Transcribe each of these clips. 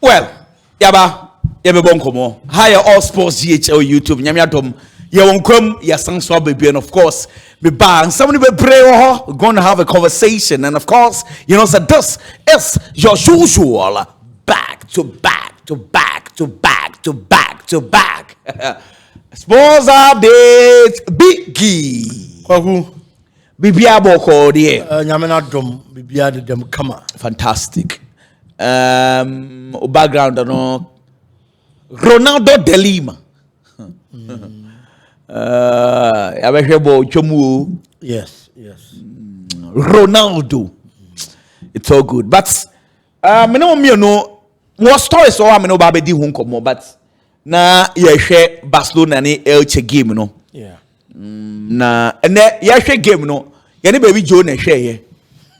Well, yaba bonkomo. Hi all sports GHL YouTube. Nyamiatom. Ya wonkom ya sanswa baby, and of course be ba and somebody be pray. We're going to have a conversation, and of course you know so this is your usual back to back sports update biggie. Kwaku Bibia boko die. Nyamena dom bibia de dem kama. Fantastic. Background no Ronaldo de Lima. Yes. Ronaldo. It's all good. But me no what stories so me no ba be di hu nkomo, but na ye hwe Barcelona ni Elche game no. Yeah. Na ene ye hwe game no. Ye ne baby Joe na hwe ye.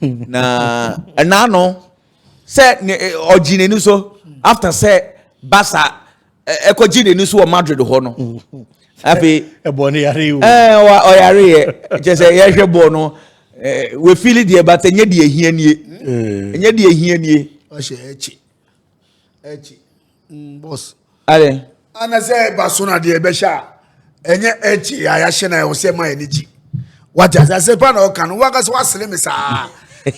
Na na no say ojine ni so after say Barca ekojine ni so o Madrid ho no. Happy Ebony yare o. O yare ye. Just say ye hwe ball no we feel it there, but enye de ehia nie. Enye de ehia nie. O she echi. Boss. Ale. Ana say Barcelona de be sha. Enye echi ya hye na o say man eniji. What as I say pa na o kan wa ga so wasle me sa.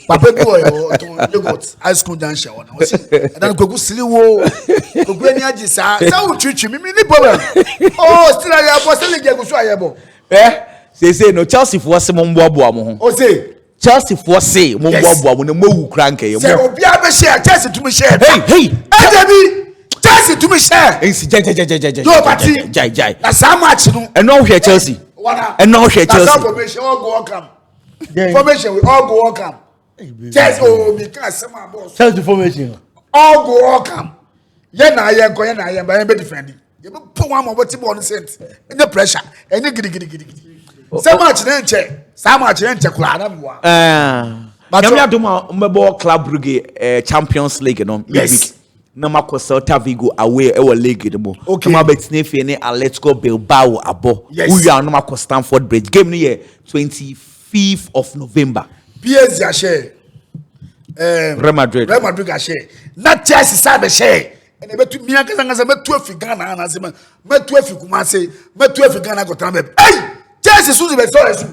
Papa bi o to Lagos high school junction wona. O say dan kogu sili wo. Kogu eni agi sa. Sa wo twitwi mi ni problem. Oh, still ya boss le ge go so ayebo. Say no Chelsea for se mo mboaboa mo ho. O say Chelsea for say mo mboaboa mo na mo wu kranka ye mo. Say obi a be share Chelsea to me share. Hey. Edebi Chelsea to me share. Ensi jai. Yo party. Jai. Na sa match no. And no hwe Chelsea. And no hwe Chelsea. Formation all go welcome. Formation we all go welcome. Chelsea oh me can say my boss. Chelsea formation. All go welcome. Ye na ba be defending. You be put one more ball on cent. Any pressure. Any gidi. Say match na nche. Say match na nche kula na bua. Nyamia duma mbebo Club Brugge Champions League no yes. Na mako Celta Vigo away e wo league no. Okay. Ma betine fie ne Atletico Bilbao abo. Yes. We are no mako Stamford Bridge. Game no year 25th of November. PSG a share. Real Madrid a share. Not Chelsea sabe share. And e betu mi aka nga se metu afi Ghana na se metu afi Kumasi, metu afi Ghana go trambe. Hey! Chelsea suzu be so esu.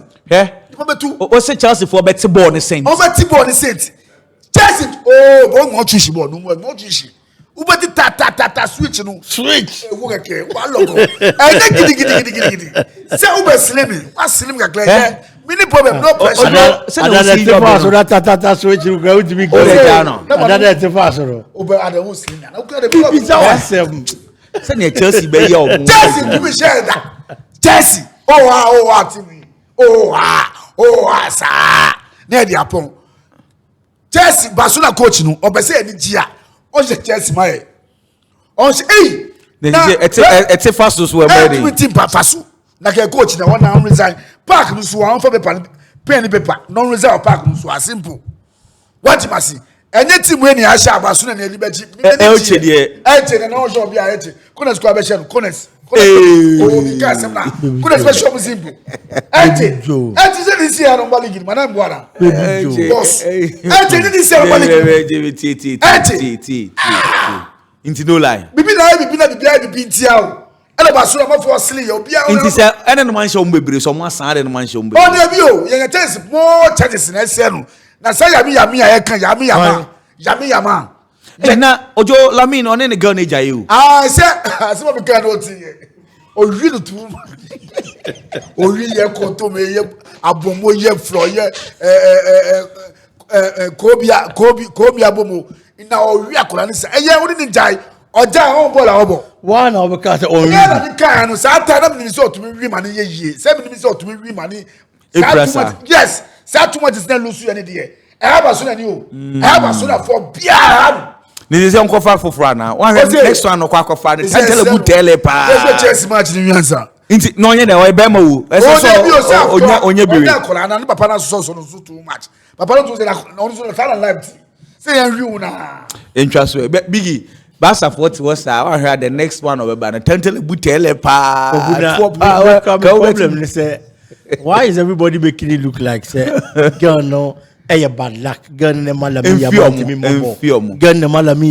O say Chelsea for bet ball ni Saint. O bet ball ni Saint. Chelsea oh mo chishi ball no mo chishi. U bet ta switch no. Switch. E wo keke wa logo. E gidi. Say u be slim. Wa slim ka clear. Mini problem no pressure. Another switch you go to be good. Another tefaso. Obe ada wo slim na. O kere be Say ne Chelsea be ye o. Chelsea give me share that. Chelsea. Oh team. Oh sa. Na dia pon. Chelsea Barcelona coach no obese eni gia. O je Chelsea mai. O se ete fast so we ready. Team papasu. Na ke coach na one now resign. Park no so an for paper. Non resign park no so simple. What you must see. Enye team we ni a sha Barcelona na liberty. Elche de. Elche na no show bia Elche. Kones kwa be share Kones. Oh, because I'm not. Kones be show simple. Elche say this year no bali gidi manam boara. Boss. Elche this year no bali gidi. Elche. Into no lie. Bibi ntia. Ele Barcelona ma for sile yo bia. Into say ene no man show mbebre so mo asan de no man show mbebre. Oh dey bi o, ye chance more chances na ese no. Na say yami ya kan yama. Na ojo Lamine on any girl neja you. Say what we can not see. O really too. O really ye konto me ye abomo ye flo ye kobi abomo. Ina o wi akola ni say eye woni ni jai. Oja on ball obo. One of because o wi. Na ni kan no sa ta na mi so to me wi mani ye yie. Say mi so to me wi mani. Yes. Say too much is not lose you any day. I have a son you. I have a son for beer. Ni say onko fa foforo na. One next one no kwa kofa ni. Tell bu tele pa. Let's chess match ni answer. Inti no onye na we be ma wo. Onye biwe. Onye kola na papa na so too much. Papa no to say na no so na live. Say yan wi na. Interest we biggie. Barca 40 was I heard the next one of a tell bu tele pa. Problem say why is everybody making it look like say girl no bad luck girl ne malami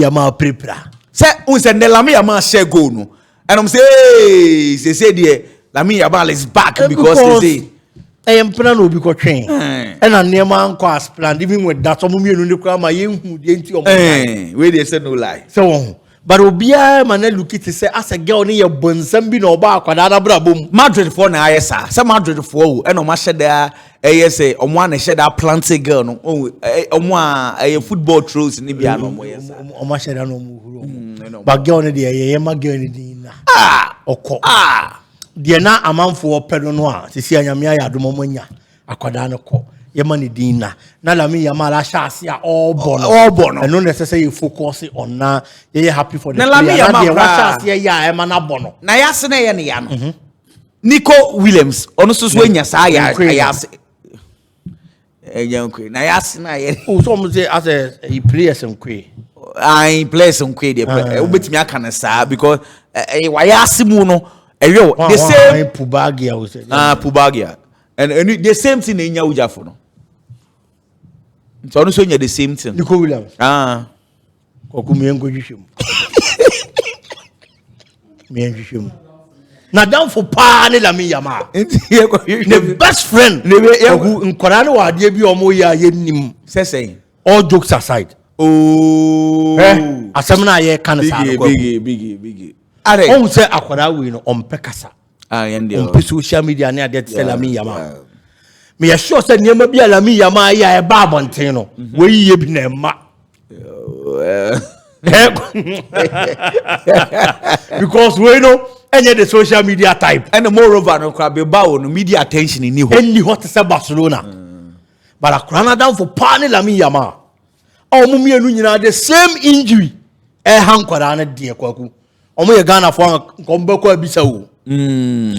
ya ma prepara Say who said Lamine Yamal share goal no. And I'm say hey, they say there Lamine Yamal is back because they say I am plan will be train. And a near man cost plan, even with that some women in the crowd, my young who didn't where they said no lie. So, but Obia man look at say as a girl near Bonsambi no bar, quadra boom. Madrid for na ISA, some Madrid for and on my shed there, ASA, on one shed that planted girl, no, on one a football truth in Libya, no more. On my shed, no, but girl, the my girl in deɛ na amanfoɔ pɛ no no a sisi anyamia ya adomomonya akwadaa no kɔ yɛma din na Lamine Yamal ahyɛ ase a all born ɛno na ɛsɛ sɛ yɛ focus on na yɛyɛ happy for the player na deɛ wahyɛ ase yɛ a ɛma na bɔ no na yɛase na yɛ ne ya no Nico Williams ɔno so anya saa yɛase ɛyɛ na yɛase na yɛ o so mo say as a players nkwe I players nkwe deɛ wobɛtumi aka ne saa because wayɛase mu no the same Pubagia was Pubagia and the same thing in Yauja for no. So also the same thing. Nico Williams. Kokumiengo Jishim. Now down for Pani Lamine Yamal. The best friend who in Korano wa debi omo ya yenim. Say all jokes aside. Oh, asemna ye kan sa big. On say akwara we no on pekasa. On social media na dey tell Lamine Yamal. Me sure say niam bia Lamine Yamal ya e ba bonten no. We ye bi na ma. Because we know any the social media type and moreover no crab ba no media attention ni ho. Any hot say Barcelona. But akwara down for Pani Lamine Yamal. Oh mumienu nyina the same injury. Han kwara na de kwaku. Omo ye Ghana for kombe ko abisa wo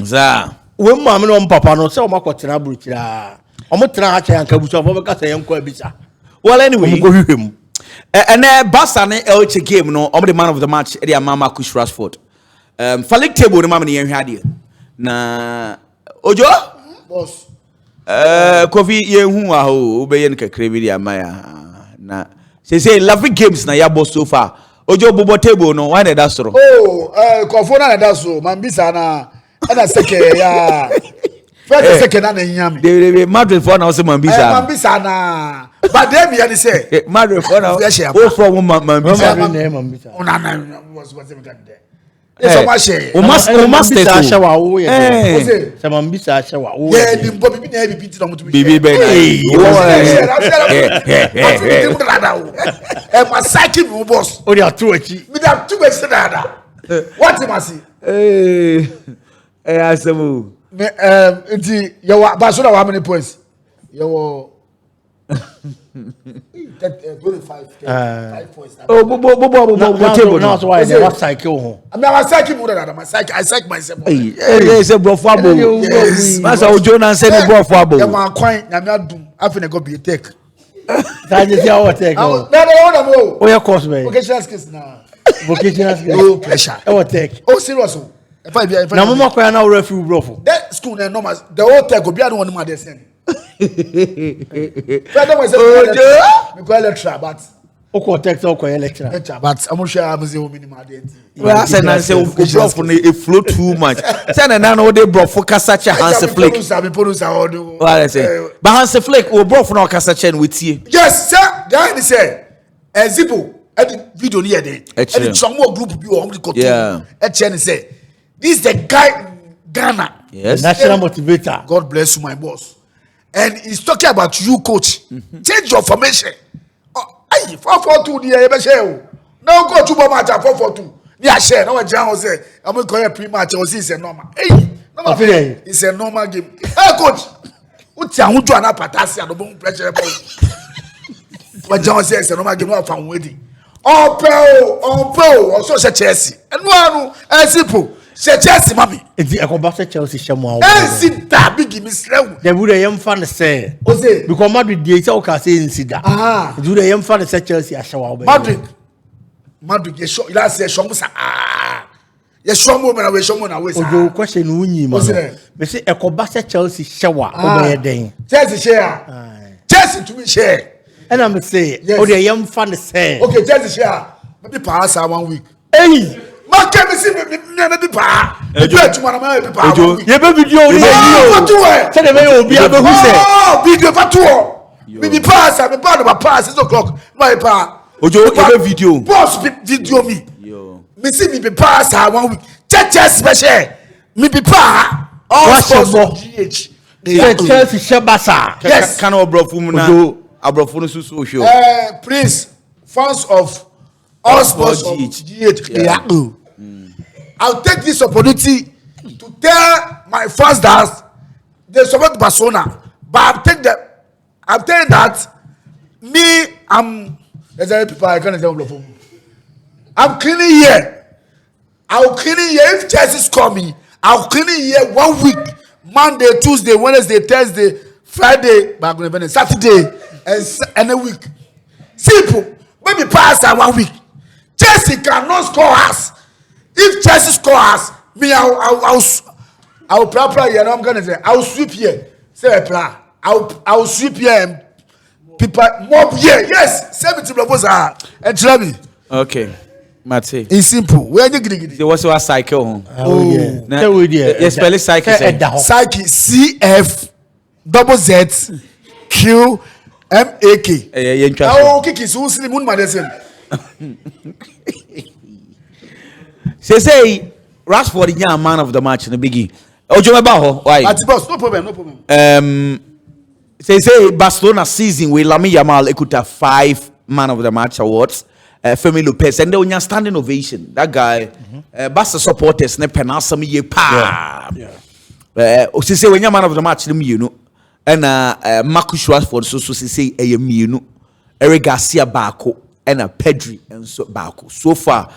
za we maame no papa no se o makotena burukira omo tena ha kyan kabuso fo be ka se yen ko abisa well anyway omo ko hwehwem and Barca na Elche game no omo the man of the match e dey mama Marcus Rashford for league table no mama ne yen hwade na ojo boss Kofi ye hu a ho be yen kakra bi dey amaya na say lovely games na ya boss so far ojo bobo table no why that so kofo na that so man bisa na na seke ya first seke na nyam de Madrid for na say man bisa na but dem ya say Madrid for na o from man bisa una na was them kan there so much o must asha wa o ye se man bisa asha wa o ye di mbo bibi na bibi ti na mutu bibi be na ma saki mi boss o dia tu achi mi da tu be sada what you must asemu me enti you Barcelona how many points you 25 5 points bobo table now so why they was cycle ho I mean I was cycling more than I cycle myself say bro football that's how Jonas say bro football you man kwan na me adum afi na go be take that is your take no oh your course man vocational skills na vocational skills no pressure our take oh serious oh if I na mama kwa na referee bro for that school na normal the whole take go be I don't want to send Father was me go lecture but oko text oko lecture but I'm sure I'm say o minimum identity well I say na say o bro for e flow too much say na no dey bro for kasacha Hans Flick well I say but Hans Flick o bro for no kasacha with tie yes sir guy say Zipo edit video ni here edit some more group bi o hom dey yeah e say this is the guy Ghana yes national motivator God bless you my boss and he's talking about you coach change your formation ayi 442 ni e be share o now go to bomb match 442 ni a share now we jam say am go here pre-match o see is a normal it's a normal game hey coach uti ahunju ana patasi and obon pressure ball we jam say it's a normal game no fan wedi o so se Chelsea enu anu simple se Chelsea mami enti ekoba se Chelsea shemo sita big mi slew the would yam fan say o say because Madrid dey say o ka say insida do the yam fan say Chelsea ashawa Madrid ye show you say show musa ye show mo na we show mo na we sa ojo question unyi ma me say ekoba se Chelsea shawa o be den Chelsea share Chelsea to me share and I'm say o the yam fan say okay Chelsea share maybe pass 1 week Hey. Make me see me be pa. Ejo tuma na me be pa. Ye be video ni you. Say the way obi abe who say. Oh, video fatuo. Me be pass, me pa no pass 6 o'clock. My pa. Ojo ye be video. Boss video me. Yo. Me see me be pass 1 week. Church special. Me be pa. All sports GH. Chelsea Shebasa. Yes. Can obrofo mu na abrofo no so show. Please, fans of all sports GH. Yeah. I'll take this opportunity to tell my fans that they support Barcelona, but I'm telling that there's a people I can't tell. I'm cleaning here. I'll clean it here. If Chelsea call me, I'll clean it here 1 week. Monday, Tuesday, Wednesday, Thursday, Friday, Saturday, and a week. Simple. When we pass that 1 week, Chelsea cannot score us. If Chelsea score us, me, I'll prepare here. I'm gonna say, I'll sweep here. Say a plan. I'll sweep here and people mob here. Yes, 70 proposal and tell me. Okay. Mate. It's simple. Where you gidi? They was a cycle. Oh yeah. Yes, spell it cycle. Psyche CF double Z Q MAK. Oh, kiki so slim mun madesem. Say Rashford is a man of the match in the biggie. Ojo meba ho. Why? At boss, no problem. Say Barcelona season with Lamine Yamal ekuta 5 man of the match awards. Femi Lopez and the standing ovation. That guy, Barca supporters ne penasam ye pa. Say when you man of the match, you know, and Marcus Rashford so say a you Eric Garcia Barco and a Pedri and so Barco. So far,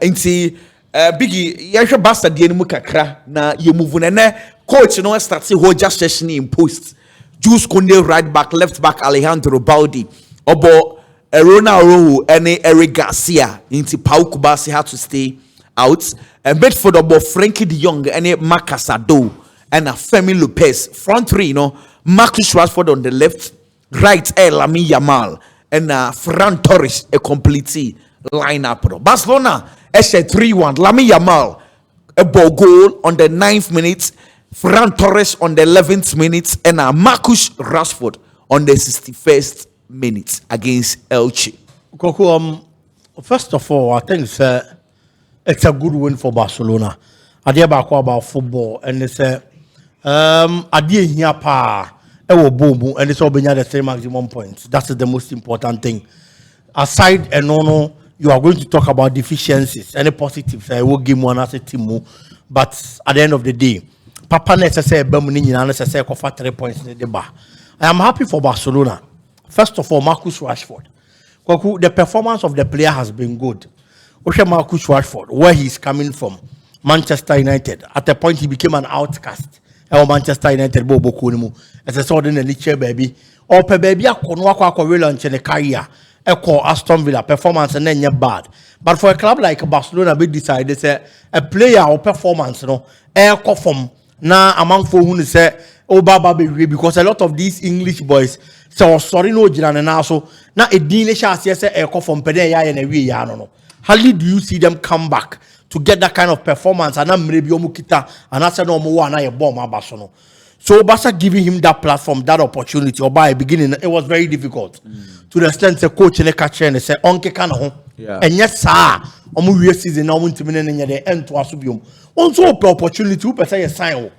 ain't see Biggie. Yasha Barca di enu kakra na you move na coach no start say hold just session in post. Juice Koundé right back, left back Alejandro Baldi. Obo Ronaldo and Eric Garcia into Pau Kubasi had to stay out. And Bedford about Frankie de Jong and Macasado and Femi Lopez. Front three, you know, Marcus Rashford on the left, right, Lamine Yamal, and Ferran Torres, a complete lineup. Barcelona, Elche 3-1. Lamine Yamal, a ball goal on the 9th minute. Ferran Torres on the 11th minute. And Marcus Rashford on the 61st minutes against Elche. First of all, I think it's a good win for Barcelona. I hear about football, and it's I did hear boom, and it's all been the same maximum points. That is the most important thing. Aside and no, you are going to talk about deficiencies, any positives. I will give one as a team, but at the end of the day, Papa necessary Bermuda necessary for 3 points in the bar. I am happy for Barcelona. First of all, Marcus Rashford. The performance of the player has been good. Marcus Rashford, where he's coming from, Manchester United. At a point, he became an outcast. Manchester United, as a sort of nature baby. Or per baby, I could walk relaunch in a career. Aston Villa performance and then you're bad. But for a club like Barcelona, we decided a player or performance, air from now among for who say, oh, Baba, because a lot of these English boys. So sorry no jiran na so na edin le chance say e ko from pede ya na wi ya no. Hardly do you see them come back to get that kind of performance and amre bi omu kita and I said no mo wa na ye bomb abaso no. So Barca giving him that platform, that opportunity or by beginning it was very difficult. To the extent the coach and the catcher and say onke kana ho. And yes sir, omu wi season na omu ntimi na nya the end to asubiom. Also opportunity who person ye sign o.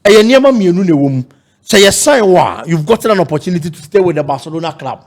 E ye niam mienu na wom. Say yes, sir, you've gotten an opportunity to stay with the Barcelona club.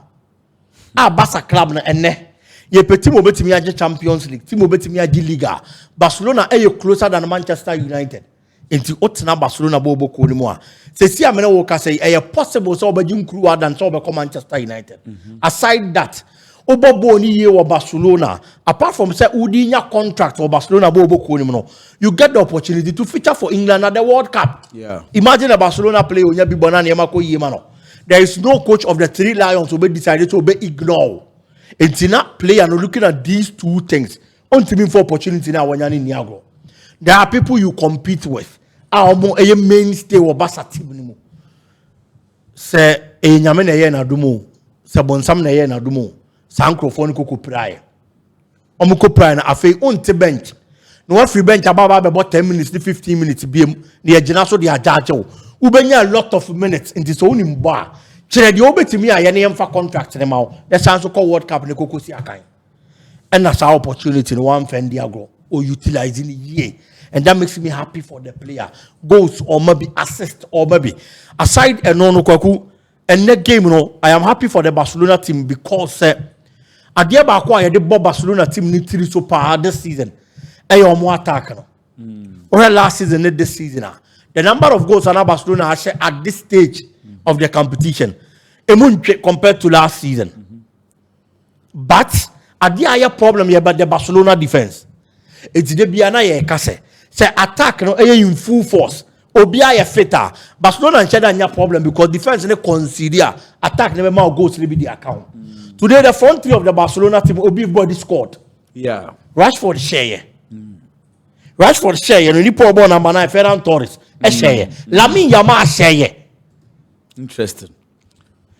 Barca club na ene. Ye petit mo betimi age Champions League, ti mo betimi age Liga. Barcelona are closer than Manchester United. Enti otina Barcelona bobo ko ni mo a. Se si amena wo ka say e possible so obaji nkuru than so obeko Manchester United. Aside that, Obo ni ye wa Barcelona. Apart from say udinya contract for Barcelona bobo ko ni mo, you get the opportunity to feature for England at the World Cup. Yeah. Imagine a Barcelona player when you be banana yamako yemano. There is no coach of the 3 Lions who be decided to be ignore. It's not player no looking at these two things. On team for opportunity now when you're in Niagara. There are people you compete with. Our mainstay or Barca team anymore. Say e nyame na ye na dumo. Se bonsam na ye na dumo. Sankrofoni kuku praye. omuko prime na afei unte bench no one free bench about 10 minutes to 15 minutes biem na yagina so de ajage wo ubenya a lot of minutes into so uni mba chere de obetimi a ye ne yemfa contract ne ma wo the chance call world cup ne kokosi akan and that's our opportunity no one fendi agro or utilizing ye and that makes me happy for the player goals or maybe assist or maybe aside no kwaku and that game I am happy for the Barcelona team because adia ba kwa ye de Barcelona team ni tiri so pa this season more attack no. Or last season, not this season. The number of goals that Barcelona has at this stage of the competition, compared to last season. But at the higher problem here about the Barcelona defense, it's the Biana Kase. Say attack no in full force. Obia fitter. Barcelona and China have problem because defense ne consider attack never more goals to be the account. Today the front three of the Barcelona team Obi body scored. Yeah. Rashford share. Rashford share, you need poor number 9, Ferran Torres. Share. Lamine Yamal share. Interesting.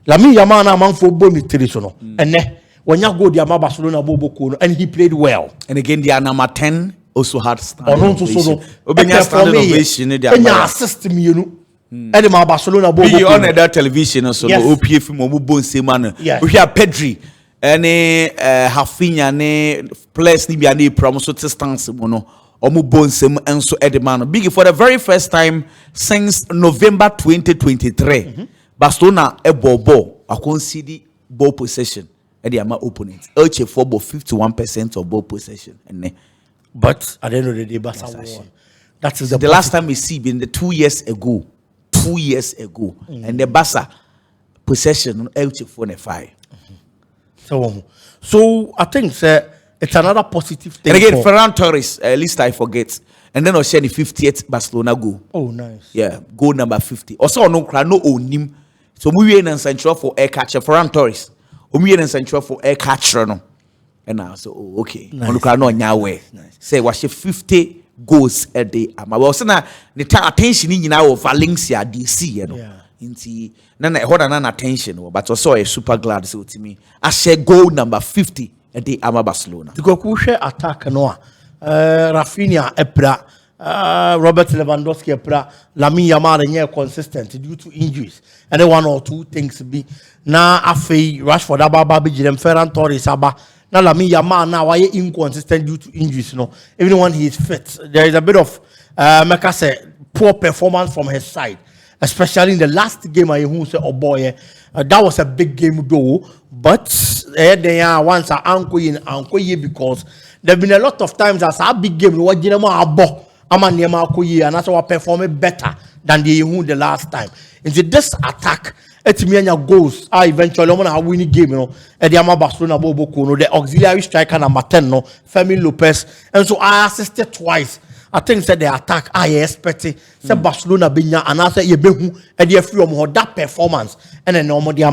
Lamine Yamal na man football ni traditional. And when you go to Barcelona Bobo Kono, and he played well. And again, the number 10 also had standing ovation. Obenya standing ovation. Enya assist me, you know. And the Barcelona Bobo Kono. On that television also. OPF mo bon se man. We have Pedri. Any Hafinha ne players ni bia ne promoso to stance mo no. Omu bonsem enso edemano big for the very first time since November 2023 Barcelona bobo concede ball possession at the opponent Elche for 51% of ball possession but at the end of the day Barca won. That is the last time we see been the 2 years ago and the Barca possession Elche for 5 so I think it's another positive thing. And again, Ferran Torres, at least I forget. And then I'll share the 50th Barcelona goal. Oh, nice. Yeah, goal number 50. Also, no onim. So we in central for air catcher. Ferran Torres. We in central for air catcher. No. And now, so okay. Nice. Nice. Say, what's 50 goals a day? Well, so now the attention in now Valencia DC. You know. Yeah. Inti nana hold an attention, but also a super glad so to me. I share goal number 50. At the Barcelona. The Gokushe attack no. Rafinha epra, Robert Lewandowski epra, Lamine Yamal consistent due to injuries. And then 1 or 2 things be na afei Rashford ababa be jirem Ferran Torres aba na Lamine Yamal now why inconsistent due to injuries no. Even when he is fit, there is a bit of poor performance from his side. Especially in the last game I who say oh boy that was a big game though, but they are once anko because there have been a lot of times as a big game what jinema abo amanema koyi and that's why performing better than the last time. Into this attack etimianya goals are eventually on winning game at the Barcelona Bobo Kono the auxiliary striker number 10 Fermin Lopez and so I assisted twice. I think said the attack I expected say Barcelona binya and I say ye behu e dey free that performance and then normal dia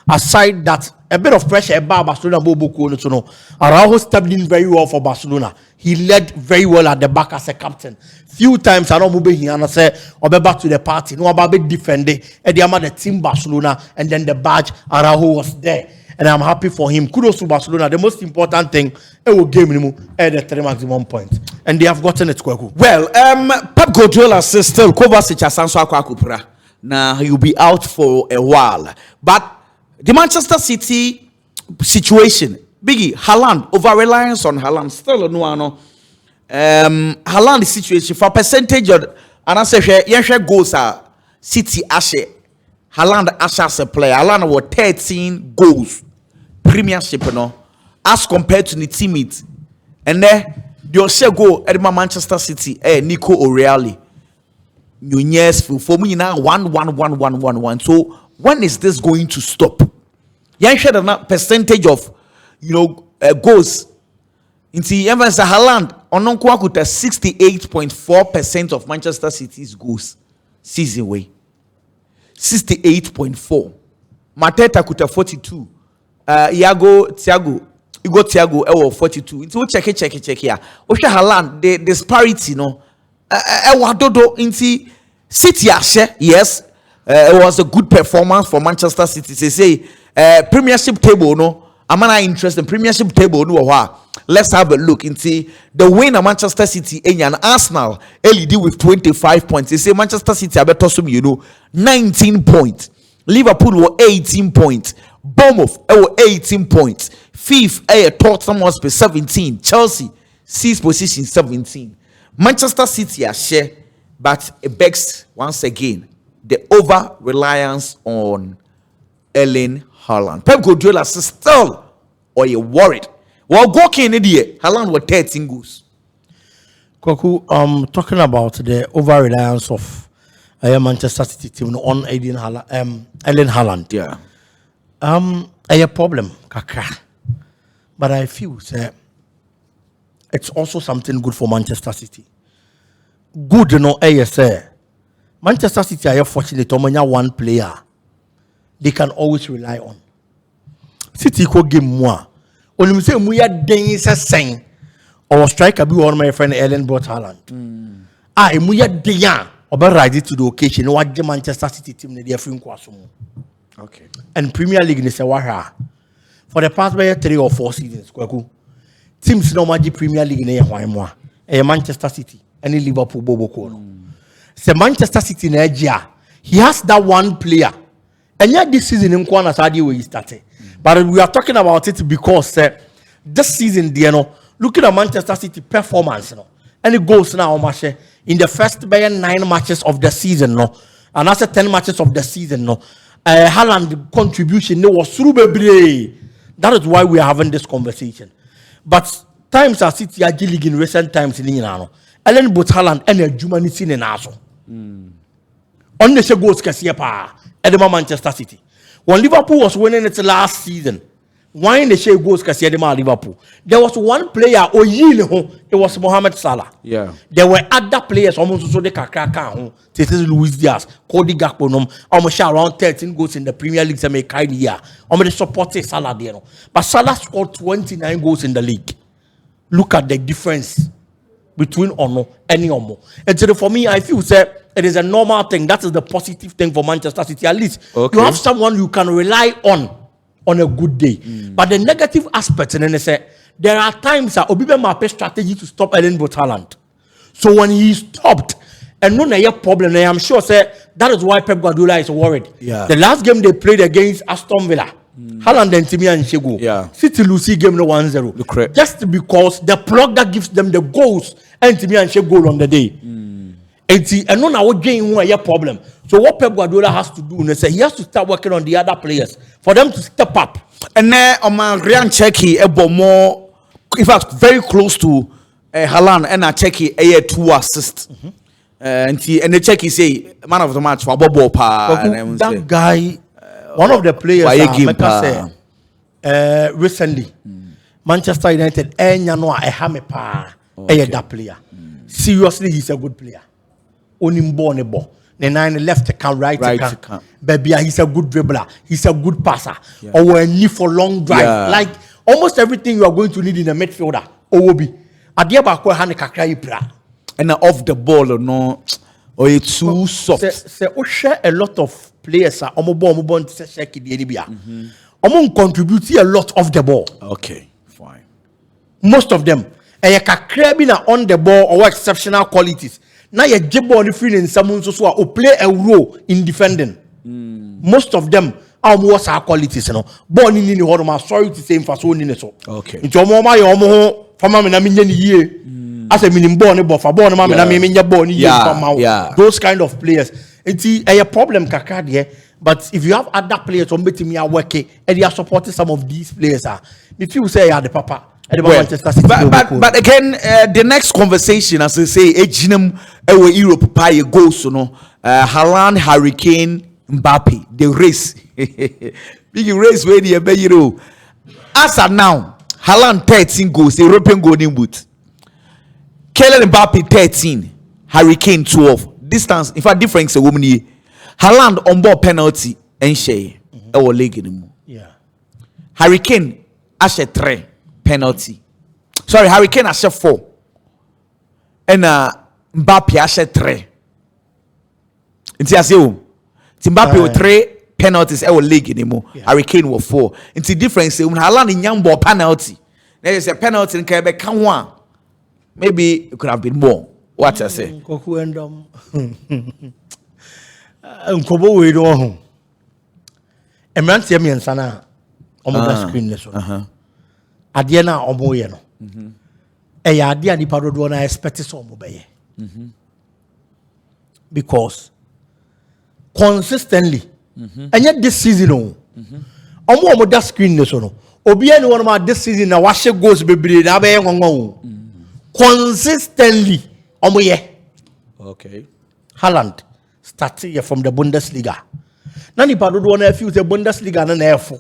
aside that a bit of pressure about Barcelona Bobo so no Araujo stepped in very well for Barcelona. He led very well at the back as a captain. Few times I don't move here and I say obe back to the party no about big defender e dey the team Barcelona and then the badge Araujo was there. And I'm happy for him. Kudos to Barcelona. The most important thing, it will game him at the 3 maximum points. And they have gotten it quick. Well, Pep Guardiola says still Kovacic asanso akwa. Now he'll be out for a while. But the Manchester City situation, Biggie, Haaland, over reliance on Haaland, still no. Haaland situation for percentage of and I say goals are City Ashe. Haaland Ashe as a player. Haaland was 13 goals. Premiership, as compared to the teammates, and then the share go at Manchester City, Nico O'Reilly, Nunez, for me now 1. So when is this going to stop? You share the percentage of goals. Into Evans Haaland on 68.4% of Manchester City's goals season way. 68.4. Mateta kuta 42. Thiago 42. Into check here. Osha Haaland the disparity wadodo into City Ashe. Yes, it was a good performance for Manchester City. They say Premiership table I'm not interested in Premiership table. No, let's have a look into the win of Manchester City and Arsenal. LED with 25 points. They say Manchester City, I bet you 19 points. Liverpool were 18 points. Bournemouth were 18 points. Fifth, Tottenham Hotspur 17. Chelsea, 6th position 17. Manchester City are share, but it begs once again the over reliance on Erling Haaland. Pep Guardiola says still, or you worried? Well, go in the Haaland were 13 goals. Kwaku, talking about the over reliance of Manchester City team on Erling Haaland. Yeah. A problem, kaka. But I feel it's also something good for Manchester City. Good, Manchester City are fortunate to have one player they can always rely on. City could give more. When you say we are dangerous, saying our striker be one my friend Erling Haaland. We are danger. Oba ready to the occasion. What the Manchester City team they are free. Okay. And Premier League is a for the past 3 or 4 seasons, teams no maji Premier League na yehwan Manchester City and Liverpool bobo say Manchester City na he has that one player. And yet this season in Kwana Sadi where he started. But we are talking about it because this season, looking at Manchester City performance, and it goes now in the first 9 matches of the season, and after 10 matches of the season, Haaland contribution was through baby. That is why we are having this conversation. But times are City are league in recent times in Inano. Ellen but Haaland and a humanity in Aso. On the goals Kasiapa, Edema Manchester City. When Liverpool was winning its last season, why in the share goals Kasiadema Liverpool? There was one player, it was Mohamed Salah. Yeah. There were other players almost so they Kaka, Luis Diaz, Cody Gakpo, almost around 13 goals in the Premier League. Some kind year. Almost supported Salah there. But Salah scored 29 goals in the league. Look at the difference between Ono and Omo. And so for me, I feel that it is a normal thing. That is the positive thing for Manchester City. At least you have someone you can rely on a good day. But the negative aspect, and then they say there are times that Obi Mbappe strategy to stop Erling Haaland. So when he stopped, and no problem, I'm sure that is why Pep Guardiola is worried. Yeah. The last game they played against Aston Villa, Haaland and Timmy and Shego. Yeah. City lose game no 1-0. Just because the plug that gives them the goals and Timmy and Shego goal on the day. And no now game a problem. So what Pep Guardiola has to do is he has to start working on the other players for them to step up. And then on my Ryan Checky more, in fact, very close to Haaland and I Checky 2 assists. And the Checky say man of the match for Bobo Pa. That guy, one of the players recently, Manchester United that player. Seriously, he's a good player. Onimbo. The 9 left can right can. Baby, he's a good dribbler. He's a good passer. Or a need for long drive. Yeah. Like almost everything you are going to need in a midfielder. Owobi. Adiaba ko hane kakra ipra. And off the ball or no, or it's too soft. Say share a lot of players are omo to shake the NBA. Omo contribute a lot of the ball. Okay, fine. Most of them. And you can on the ball or exceptional qualities. Now you jibbo on the field in someone so play a role in defending. Most of them are more qualities, Born in the horror, sorry to say for so in so. Okay. It's your mama, your moho, for mamma, year. As a meaning born, but for born, mamma, born, those kind of players. It's a problem, Kakadi. But if you have other players on betting me are working and you are supporting some of these players, if you say you are the papa. Well, but again, the next conversation, as I say, Europe pie goes, Haaland, Harry Kane, Mbappe, the race, big race where the as of now, Haaland 13 goals, the European golden boot. Kylian Mbappe 13, Harry Kane 12. Distance, in fact, difference a woman here. Haaland on board penalty and share our leg anymore. Yeah, Harry Kane, Ashe 3. Penalty. Sorry, Harry Kane has 4. And Mbappe has 3. It's as you. Mbappe with 3, penalties our league anymore. Harry Kane was 4. It's the difference when Haaland in young ball penalty. There is a penalty in Quebec. Can one? Maybe it could have been more. What I say? Nkobo we do ho. Emrante me nsana omo screen so. Ade na omo ye no. Ya ade ani parodo na expect so omo be ye. Because consistently and yet this season omo that screen so no. Obi any one ma this season na washe goals bebre na be ngongo. Consistently omo ye. Okay. Haaland started from the Bundesliga. Nani padodo na few the Bundesliga na efo.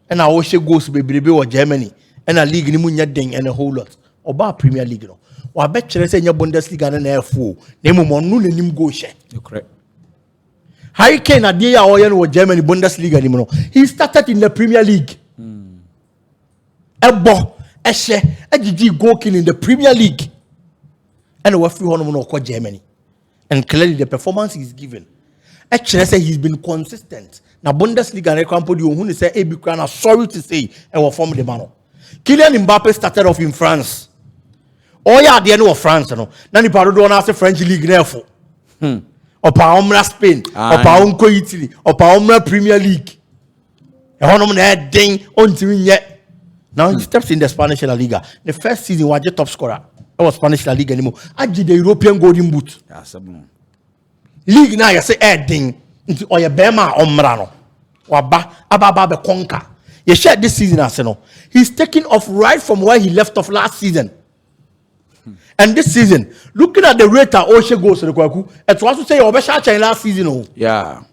And I washe goals bebrebe or Germany and a league ni munya den and a whole lot. Oba Premier League no. Wa bet chere say nya Bundesliga na efo. Na mo no nanim go she. You correct. Harry Kane ade ya oye no Germany Bundesliga ni no. He started in the Premier League. Ebo ehye agigi goal king in the Premier League. And we feel hono no Germany. And clearly the performance he's given. Actually, say he's been consistent. Na Bundesliga na kampo di ohun say ebi kra na sorry to say e will form the man. Kylian Mbappe started off in France. Oh yeah, the end of France no. Na ni parodo na say French league na efo. Opa omra Spain, opa onko Italy, opa omra Premier League. E hono na den ontimi nye. Now he steps in the Spanish La Liga. The first season was the top scorer. It was Spanish La Liga anymore. Aji the European Golden Boot. League na say ding into oya bema omra no. Waba ababa be conquer. You share this season as no. He's taking off right from where he left off last season. And this season, looking at the rate of Oshe goes to the Kwaku, it was to say Obesha last season. Oh. Yeah.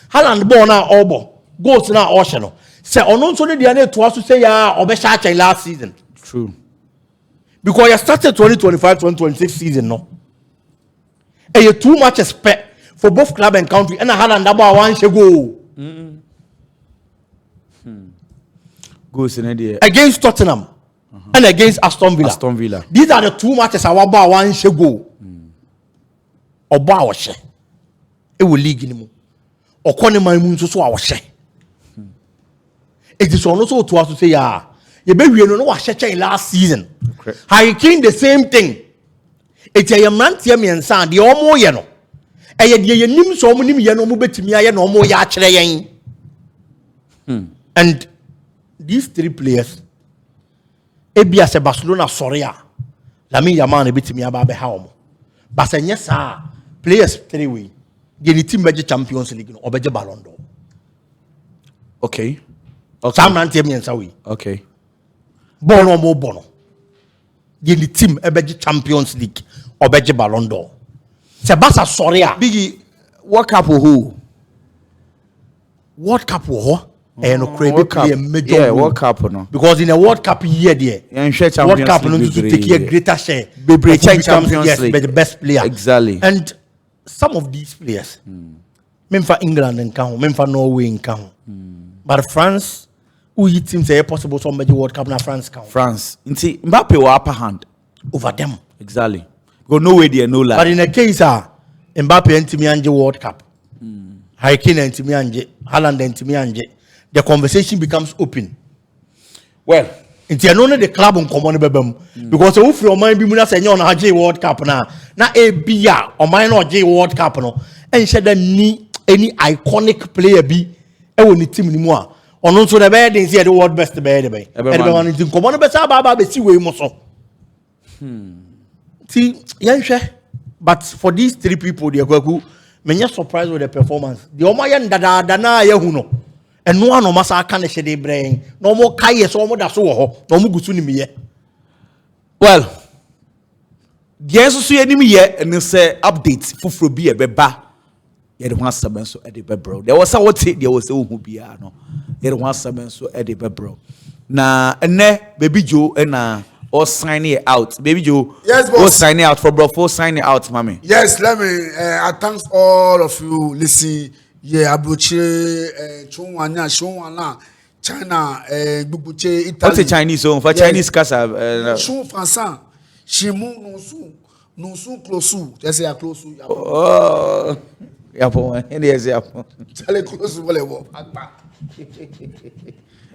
Haaland born now Obo goes now Oshe no. Say on so the ane to us to say ya Obesha last season. True. Because you started 2025-2026 season no. And you too much expect for both club and country and Haaland about one should go. Goes in idea against Tottenham and against Aston Villa. These are the two matches I want about one should go. Or Bawashe. It will league anymore. Or Konema Moon so our share. It is also to us to say, yeah, you baby, you know what Shecha last season. Harry Kane the same thing. It's a man, Tiami and San, the Omo Yano. And yet, you nim so many Yano Mubetimia no more Yachre. And these three players, Ebia se Barcelona Soria, Lami Yaman, a bit me about the home. But yes, sir, players 3 way. The team major Champions League or Beja Ballon d'Or. Okay. Sam Rantiami and Sawi. Okay. Bono mo bono. The team a Beja Champions League or Beja Ballon d'Or. Sebasa Soria. Biggie, what cup who? World Cup war and World Cup. Yeah, World Cup no. Because in a World Cup year there, World Cup no to take a greater share. Be Champions League, but the best player. Exactly. And some of these players, for England and count, for Norway and count, but France, who it seems say possible somebody World Cup na France count. France, see Mbappe were upper hand over them. Exactly. Go no way there, no lie. But in a case, Mbappe and Timianje World Cup. Harry Kane and Timianje, Haaland and Timianje, the conversation becomes open. Well, it's only the club on common bebem because if your mind be muna say on J World Cup na a bia or mine or J World Cup no and said any iconic player be e woni team ni mu a ono so the bed in say the world best bed be everyone is in common be say baba be see we mo so see yanhwe but for these three people they go menya surprised with the performance the omaye ndada na yahu no and no one masa aka na hye brain no mo kai so mo da so wo ho no mo gusu ni miye well yes so ye ni miye and say update fufuro bi e beba ye de ho asem so e de bebro there was what there was who bia no ye de ho asem so e de bebro na ene baby Joe na or signing out baby Joe yes boss signing out for bro for signing out mommy yes let me I thank all of you listen. Yeah, Abuche, Chongwana, Shongwana, China, Bubuche, Italy. What's the Chinese song for Chinese casa? Shong Français, Chimu, no su, close. Just say a close. Oh, Yapo, any as yapo. Tell it close to the wall.